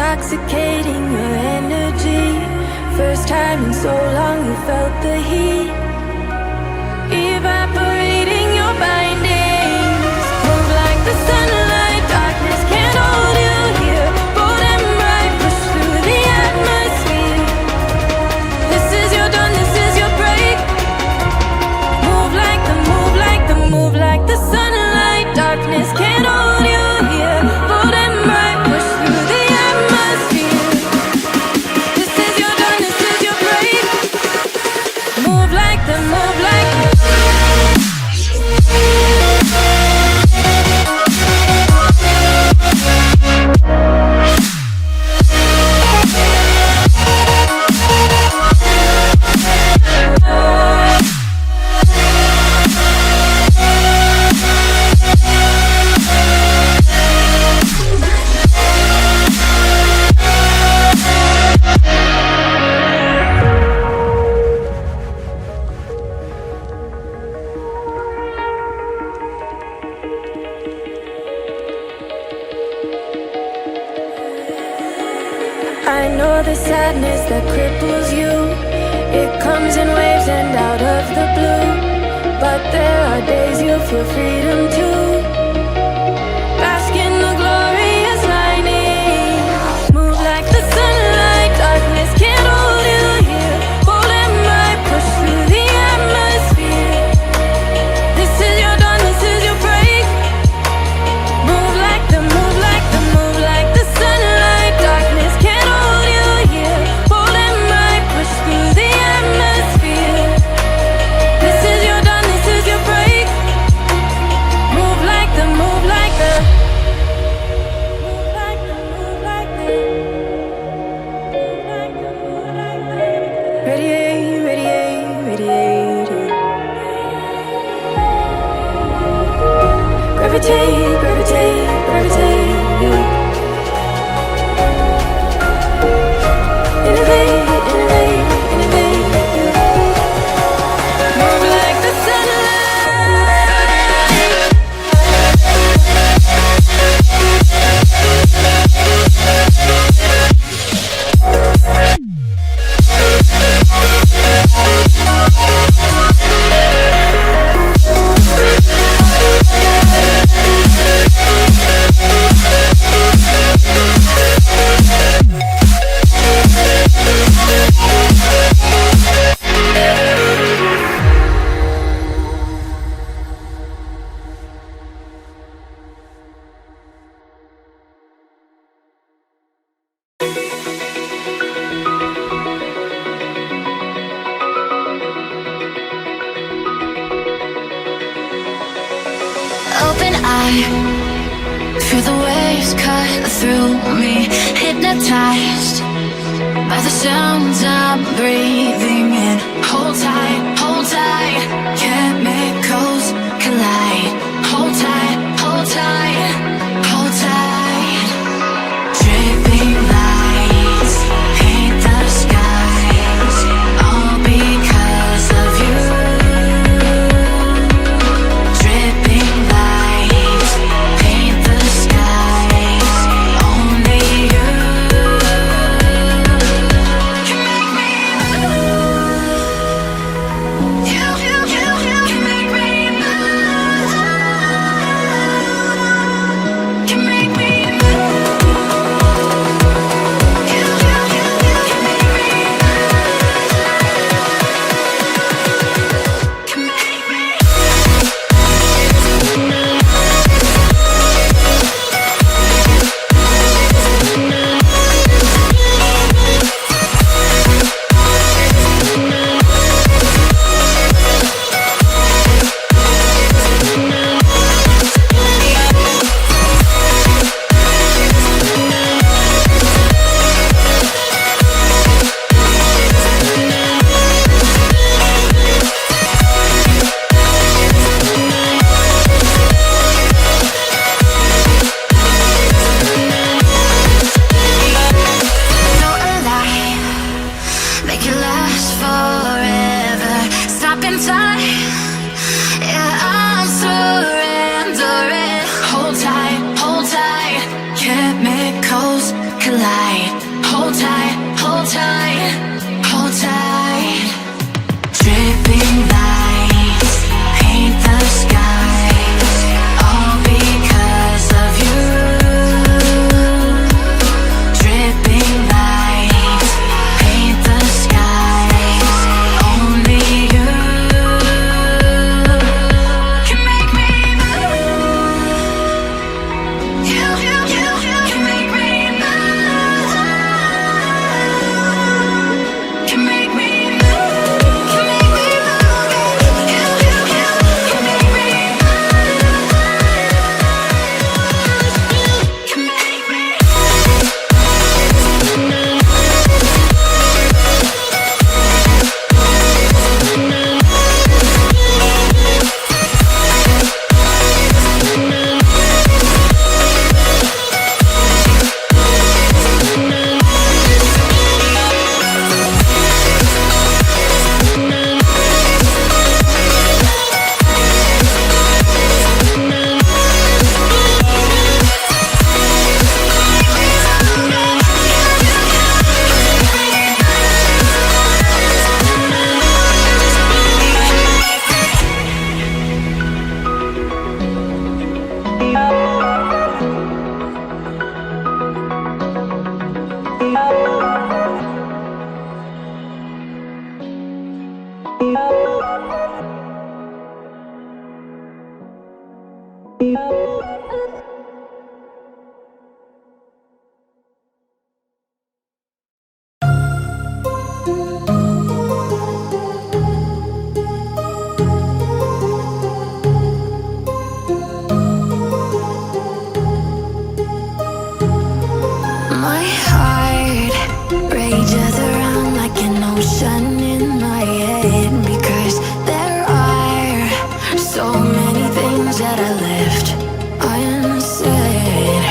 intoxicating your energy. First time in so long you felt the heat evaporating your bindings. Move like the sunlight, darkness can't hold you here. Bold and bright, push through the atmosphere. This is your dawn, this is your break. Move like the, move like the, move like the sunlight, darkness can't hold you here. Bold and bright, push through the atmosphere. This is your dawn, this is your break. Move like the, move like the. I know the sadness that cripples you. It comes in waves and out of the blue. But there are days you feel freedom too. Bask in the glorious lightning. Move like the sunlight, darkness can't hold you here. Bold and bright, push through the atmosphere. This is your dawn, this is your break. Move like the, move like the, move like the sunlight, darkness can't hold you here. Bold and bright, push through the atmosphere. This is your dawn, this is your break. Move like the, move like the, move like the, move like the, move like the, move like the. Radiate, radiate, radiate. Gravitate, gravitate, gravitate. Innovate, innovate, innovate. Move like the open eye, feel the waves cut through me. Hypnotized by the sounds I'm breathing in. Hold tight, chemicals collide. Hold tight, hold tight, hold tight. Dripping lights paint the skies, all because of you. Dripping lights paint the skies, only you can make me move. You can make me move. My heart rages around like an ocean in my head, because there are so many things that I left unsaid.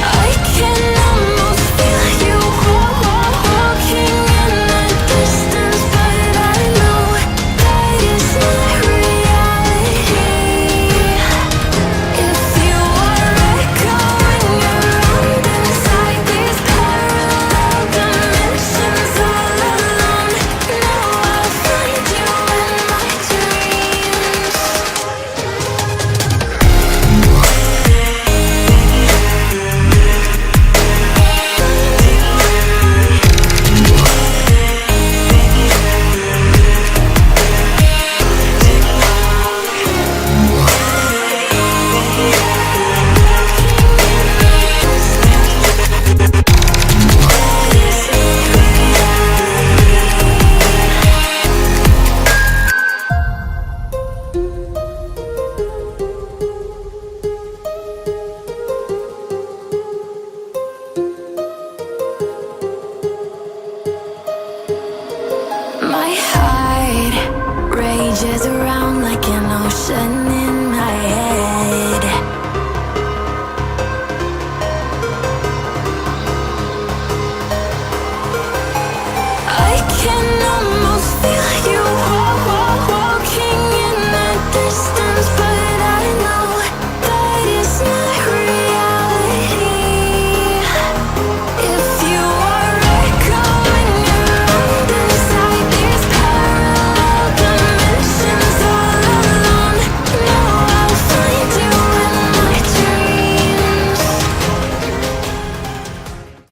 I can almost feel you walking in the distance, but I know that is not reality. If you are echoing around inside these parallel dimensions all alone, know I'll find you in my dreams. My heart rages around like an ocean